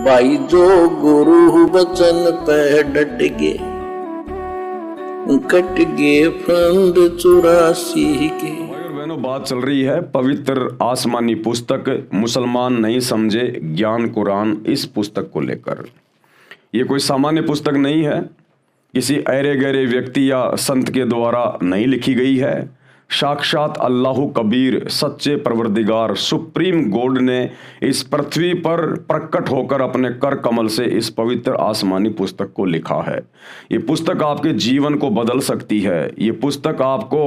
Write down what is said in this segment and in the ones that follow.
भाई जो गुरु वचन पे डट गए, कट गए फंद 84 के। बहनों, बात चल रही है पवित्र आसमानी पुस्तक मुसलमान नहीं समझे ज्ञान कुरान, इस पुस्तक को लेकर। ये कोई सामान्य पुस्तक नहीं है, किसी ऐरे गहरे व्यक्ति या संत के द्वारा नहीं लिखी गई है। साक्षात अल्लाह कबीर सच्चे परवरदिगार सुप्रीम गॉड ने इस पृथ्वी पर प्रकट होकर अपने कर कमल से इस पवित्र आसमानी पुस्तक को लिखा है। ये पुस्तक आपके जीवन को बदल सकती है। ये पुस्तक आपको,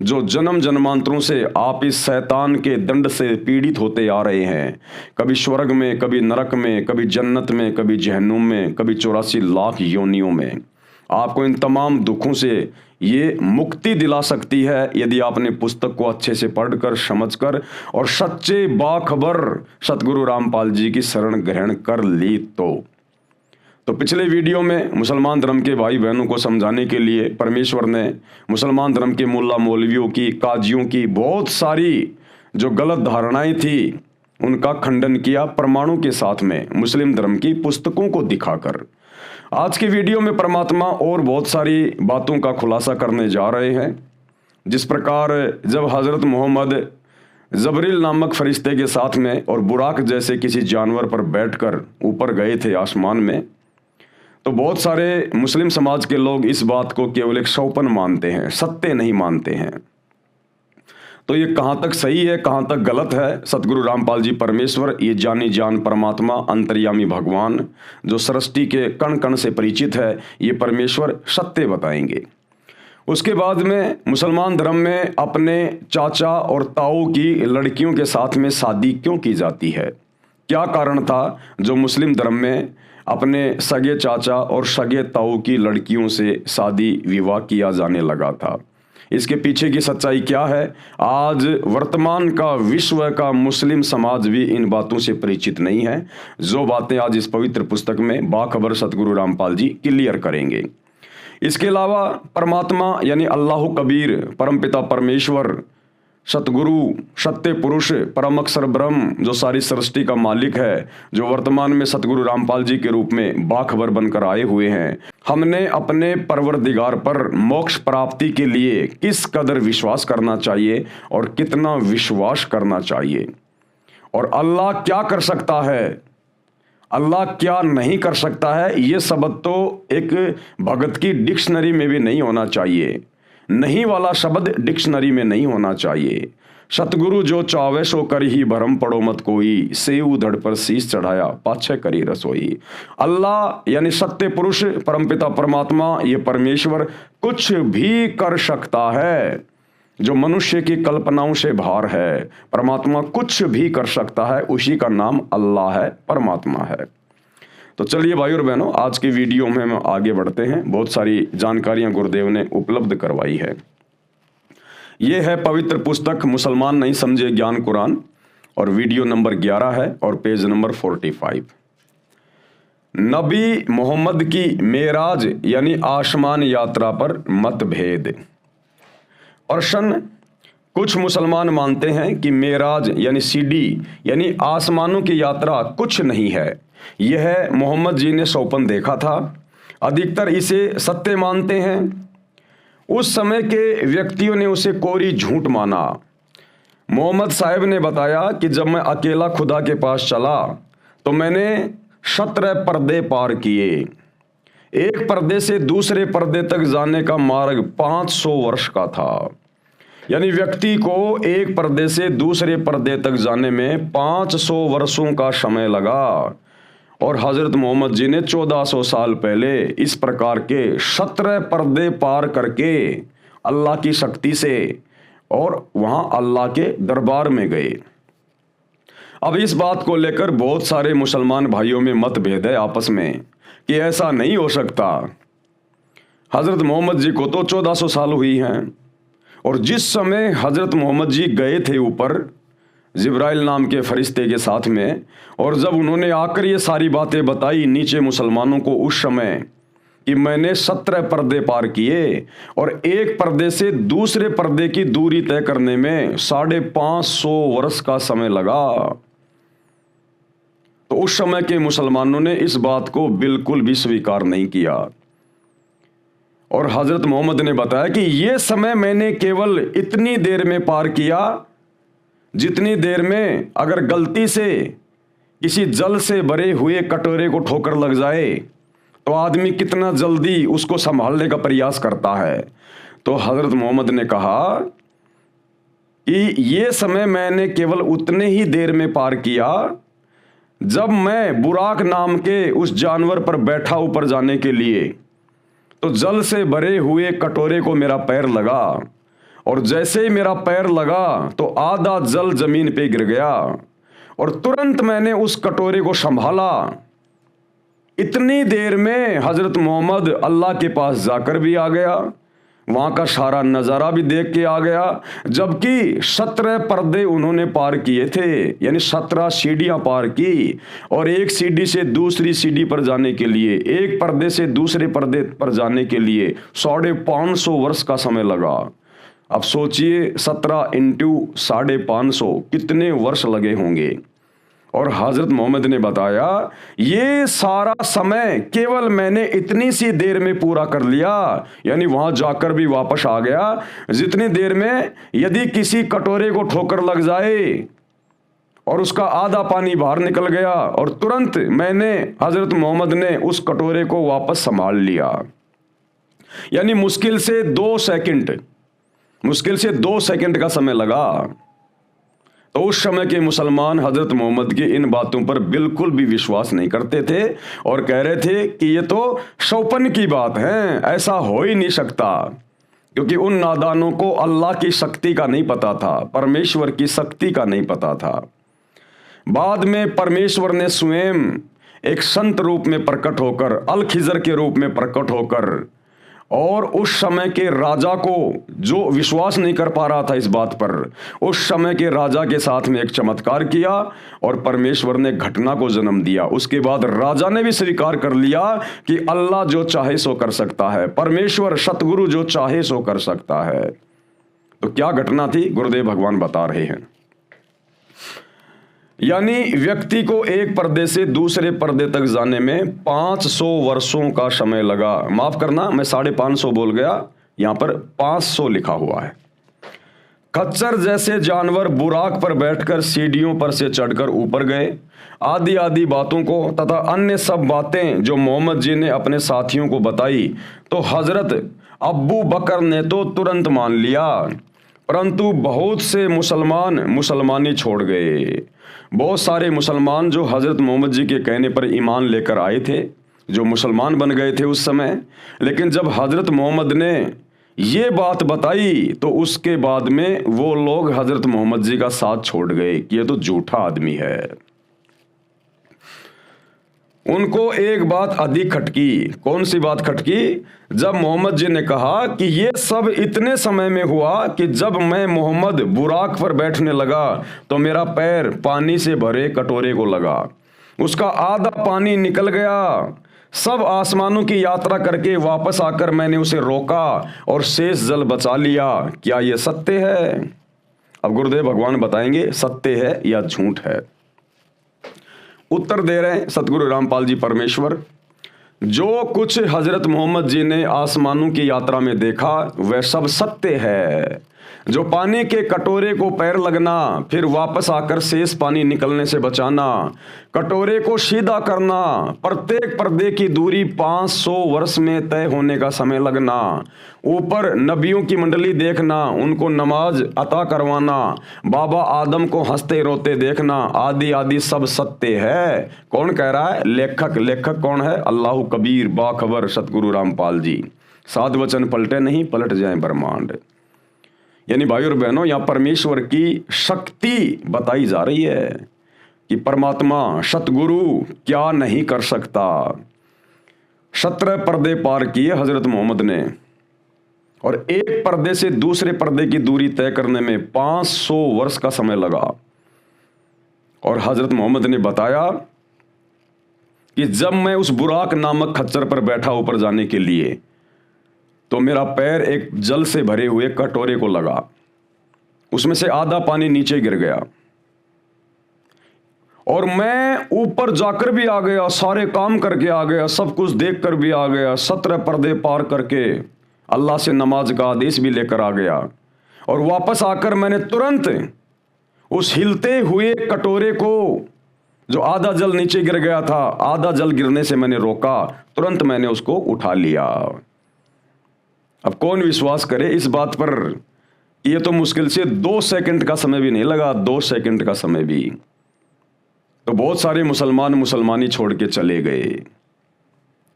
जो जन्म जन्मांतरों से आप इस शैतान के दंड से पीड़ित होते आ रहे हैं, कभी स्वर्ग में, कभी नरक में, कभी जन्नत में, कभी जहन्नुम में, कभी 84 लाख योनियों में, आपको इन तमाम दुखों से ये मुक्ति दिला सकती है यदि आपने पुस्तक को अच्छे से पढ़कर, समझकर और सच्चे बाखबर सतगुरु रामपाल जी की शरण ग्रहण कर ली। तो पिछले वीडियो में मुसलमान धर्म के भाई बहनों को समझाने के लिए परमेश्वर ने मुसलमान धर्म के मुल्ला मौलवियों की, काजियों की बहुत सारी जो गलत धारणाएं थी उनका खंडन किया प्रमाणों के साथ में, मुस्लिम धर्म की पुस्तकों को दिखाकर। आज के वीडियो में परमात्मा और बहुत सारी बातों का खुलासा करने जा रहे हैं। जिस प्रकार जब हज़रत मोहम्मद जबरील नामक फरिश्ते के साथ में और बुराक जैसे किसी जानवर पर बैठकर ऊपर गए थे आसमान में, तो बहुत सारे मुस्लिम समाज के लोग इस बात को केवल एक सौपन मानते हैं, सत्य नहीं मानते हैं। तो ये कहाँ तक सही है, कहाँ तक गलत है, सतगुरु रामपाल जी परमेश्वर, ये जानी जान परमात्मा अंतर्यामी भगवान जो सृष्टि के कण कण से परिचित है, ये परमेश्वर सत्य बताएंगे। उसके बाद में मुसलमान धर्म में अपने चाचा और ताऊ की लड़कियों के साथ में शादी क्यों की जाती है, क्या कारण था जो मुस्लिम धर्म में अपने सगे चाचा और सगे ताऊ की लड़कियों से शादी विवाह किया जाने लगा था, इसके पीछे की सच्चाई क्या है। आज वर्तमान का विश्व का मुस्लिम समाज भी इन बातों से परिचित नहीं है, जो बातें आज इस पवित्र पुस्तक में बाखबर सतगुरु रामपाल जी क्लियर करेंगे। इसके अलावा परमात्मा यानी अल्लाह कबीर, परमपिता परमेश्वर, सतगुरु, सत्य पुरुष, परम अक्षर ब्रह्म जो सारी सृष्टि का मालिक है, जो वर्तमान में सतगुरु रामपाल जी के रूप में बाखबर बनकर आए हुए हैं, हमने अपने परवरदिगार पर मोक्ष प्राप्ति के लिए किस कदर विश्वास करना चाहिए और कितना विश्वास करना चाहिए, और अल्लाह क्या कर सकता है, अल्लाह क्या नहीं कर सकता है, ये शब्द तो एक भगत की डिक्शनरी में भी नहीं होना चाहिए। नहीं वाला शब्द डिक्शनरी में नहीं होना चाहिए। सतगुरु जो चावे सो कर ही भरम पड़ो मत कोई, सेऊ धड़ पर शीश चढ़ाया पाछे करी रसोई। अल्लाह यानी सत्य पुरुष परमपिता परमात्मा, ये परमेश्वर कुछ भी कर सकता है जो मनुष्य की कल्पनाओं से बाहर है। परमात्मा कुछ भी कर सकता है, उसी का नाम अल्लाह है, परमात्मा है। तो चलिए भाई और बहनों, आज की वीडियो में हम आगे बढ़ते हैं। बहुत सारी जानकारियां गुरुदेव ने उपलब्ध करवाई है। ये है पवित्र पुस्तक मुसलमान नहीं समझे ज्ञान कुरान, और वीडियो नंबर 11 है और पेज नंबर 45। नबी मोहम्मद की मेराज यानी आसमान यात्रा पर मतभेद। प्रश्न, कुछ मुसलमान मानते हैं कि मेराज यानी सीढ़ी यानी आसमानों की यात्रा कुछ नहीं है, यह मोहम्मद जी ने सौपन देखा था। अधिकतर इसे सत्य मानते हैं। उस समय के व्यक्तियों ने उसे कोरी झूठ माना। मोहम्मद साहब ने बताया कि जब मैं अकेला खुदा के पास चला तो मैंने 17 पर्दे पार किए। एक पर्दे से दूसरे पर्दे तक जाने का मार्ग 500 वर्ष का था। यानी व्यक्ति को एक पर्दे से दूसरे पर्दे तक जाने में 500 वर्षों का समय लगा, और हजरत मोहम्मद जी ने 1400 साल पहले इस प्रकार के 17 पर्दे पार करके अल्लाह की शक्ति से और वहां अल्लाह के दरबार में गए। अब इस बात को लेकर बहुत सारे मुसलमान भाइयों में मतभेद है आपस में कि ऐसा नहीं हो सकता। हजरत मोहम्मद जी को तो 1400 साल हुई हैं, और जिस समय हजरत मोहम्मद जी गए थे ऊपर जिब्राइल नाम के फरिश्ते के साथ में, और जब उन्होंने आकर ये सारी बातें बताई नीचे मुसलमानों को उस समय कि मैंने 17 पर्दे पार किए और एक पर्दे से दूसरे पर्दे की दूरी तय करने में 550 वर्ष का समय लगा, तो उस समय के मुसलमानों ने इस बात को बिल्कुल भी स्वीकार नहीं किया। और हजरत मोहम्मद ने बताया कि ये समय मैंने केवल इतनी देर में पार किया जितनी देर में अगर गलती से किसी जल से भरे हुए कटोरे को ठोकर लग जाए तो आदमी कितना जल्दी उसको संभालने का प्रयास करता है। तो हजरत मोहम्मद ने कहा कि ये समय मैंने केवल उतने ही देर में पार किया जब मैं बुराक नाम के उस जानवर पर बैठा ऊपर जाने के लिए, तो जल से भरे हुए कटोरे को मेरा पैर लगा और जैसे ही मेरा पैर लगा तो आधा जल जमीन पे गिर गया और तुरंत मैंने उस कटोरे को संभाला। इतनी देर में हजरत मोहम्मद अल्लाह के पास जाकर भी आ गया, वहां का सारा नजारा भी देख के आ गया, जबकि 17 पर्दे उन्होंने पार किए थे, यानी 17 सीढ़ियां पार की और एक सीढ़ी से दूसरी सीढ़ी पर जाने के लिए, एक पर्दे से दूसरे पर्दे पर जाने के लिए 550 वर्ष का समय लगा। अब सोचिए 17 इंटू 550 कितने वर्ष लगे होंगे। और हजरत मोहम्मद ने बताया ये सारा समय केवल मैंने इतनी सी देर में पूरा कर लिया, यानी वहां जाकर भी वापस आ गया जितनी देर में यदि किसी कटोरे को ठोकर लग जाए और उसका आधा पानी बाहर निकल गया और तुरंत मैंने हजरत मोहम्मद ने उस कटोरे को वापस संभाल लिया। यानी मुश्किल से 2 सेकंड का समय लगा। तो उस समय के मुसलमान हजरत मोहम्मद की इन बातों पर बिल्कुल भी विश्वास नहीं करते थे और कह रहे थे कि ये तो शौपन की बात है, ऐसा हो ही नहीं सकता, क्योंकि उन नादानों को अल्लाह की शक्ति का नहीं पता था, परमेश्वर की शक्ति का नहीं पता था। बाद में परमेश्वर ने स्वयं एक संत रूप में प्रकट होकर, अल खिजर के रूप में प्रकट होकर, और उस समय के राजा को जो विश्वास नहीं कर पा रहा था इस बात पर, उस समय के राजा के साथ में एक चमत्कार किया और परमेश्वर ने घटना को जन्म दिया। उसके बाद राजा ने भी स्वीकार कर लिया कि अल्लाह जो चाहे सो कर सकता है, परमेश्वर सतगुरु जो चाहे सो कर सकता है। तो क्या घटना थी, गुरुदेव भगवान बता रहे हैं। यानी व्यक्ति को एक पर्दे से दूसरे पर्दे तक जाने में 500 वर्षों का समय लगा। माफ करना, मैं 550 बोल गया, यहां पर 500 लिखा हुआ है। खच्चर जैसे जानवर बुराक पर बैठकर सीढ़ियों पर से चढ़कर ऊपर गए। आदि आदि बातों को तथा अन्य सब बातें जो मोहम्मद जी ने अपने साथियों को बताई तो हजरत अब्बू बकर ने तो तुरंत मान लिया, परंतु बहुत से मुसलमानी छोड़ गए। बहुत सारे मुसलमान जो हजरत मोहम्मद जी के कहने पर ईमान लेकर आए थे, जो मुसलमान बन गए थे उस समय, लेकिन जब हजरत मोहम्मद ने ये बात बताई तो उसके बाद में वो लोग हजरत मोहम्मद जी का साथ छोड़ गए कि ये तो झूठा आदमी है। उनको एक बात अधिक खटकी। कौन सी बात खटकी? जब मोहम्मद जी ने कहा कि ये सब इतने समय में हुआ कि जब मैं मोहम्मद बुराक पर बैठने लगा तो मेरा पैर पानी से भरे कटोरे को लगा, उसका आधा पानी निकल गया। सब आसमानों की यात्रा करके वापस आकर मैंने उसे रोका और शेष जल बचा लिया। क्या यह सत्य है? अब गुरुदेव भगवान बताएंगे सत्य है या झूठ है। उत्तर दे रहे हैं सतगुरु रामपाल जी परमेश्वर, जो कुछ हजरत मोहम्मद जी ने आसमानों की यात्रा में देखा वह सब सत्य है। जो पानी के कटोरे को पैर लगना, फिर वापस आकर शेष पानी निकलने से बचाना, कटोरे को सीधा करना, प्रत्येक पर्दे की दूरी 500 वर्ष में तय होने का समय लगना, ऊपर नबियों की मंडली देखना, उनको नमाज अता करवाना, बाबा आदम को हंसते रोते देखना, आदि आदि सब सत्य है। कौन कह रहा है? लेखक कौन है? अल्लाह कबीर बाखबर सतगुरु रामपाल जी। साध वचन पलटे नहीं, पलट जाए ब्रह्मांड। यानी भाई और बहनों, यहां परमेश्वर की शक्ति बताई जा रही है कि परमात्मा सतगुरु क्या नहीं कर सकता। 17 पर्दे पार किए हजरत मोहम्मद ने और एक पर्दे से दूसरे पर्दे की दूरी तय करने में 500 वर्ष का समय लगा। और हजरत मोहम्मद ने बताया कि जब मैं उस बुराक नामक खच्चर पर बैठा ऊपर जाने के लिए तो मेरा पैर एक जल से भरे हुए कटोरे को लगा, उसमें से आधा पानी नीचे गिर गया और मैं ऊपर जाकर भी आ गया, सारे काम करके आ गया, सब कुछ देख कर भी आ गया, 17 पर्दे पार करके अल्लाह से नमाज का आदेश भी लेकर आ गया। और वापस आकर मैंने तुरंत उस हिलते हुए कटोरे को, जो आधा जल नीचे गिर गया था, आधा जल गिरने से मैंने रोका, तुरंत मैंने उसको उठा लिया। अब कौन विश्वास करे इस बात पर? ये तो मुश्किल से 2 सेकंड का समय भी नहीं लगा, 2 सेकंड का समय भी। तो बहुत सारे मुसलमानी छोड़ के चले गए।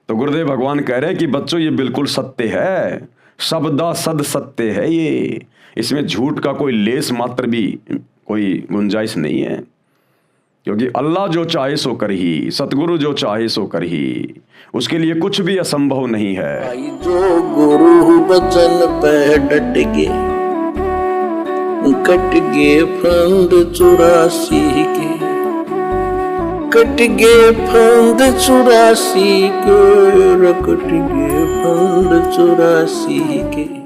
तो गुरुदेव भगवान कह रहे हैं कि बच्चों ये बिल्कुल सत्य है, शब्दा सद सत्य है ये, इसमें झूठ का कोई लेस मात्र भी कोई गुंजाइश नहीं है। क्योंकि अल्लाह जो चाहे सो कर ही, सतगुरु जो चाहे सो कर ही, उसके लिए कुछ भी असंभव नहीं है। जो गुरु बचन पे डट गे, कट गे फंद 84 के, कट गे फंद 84 के, कट गे फंद 84 के।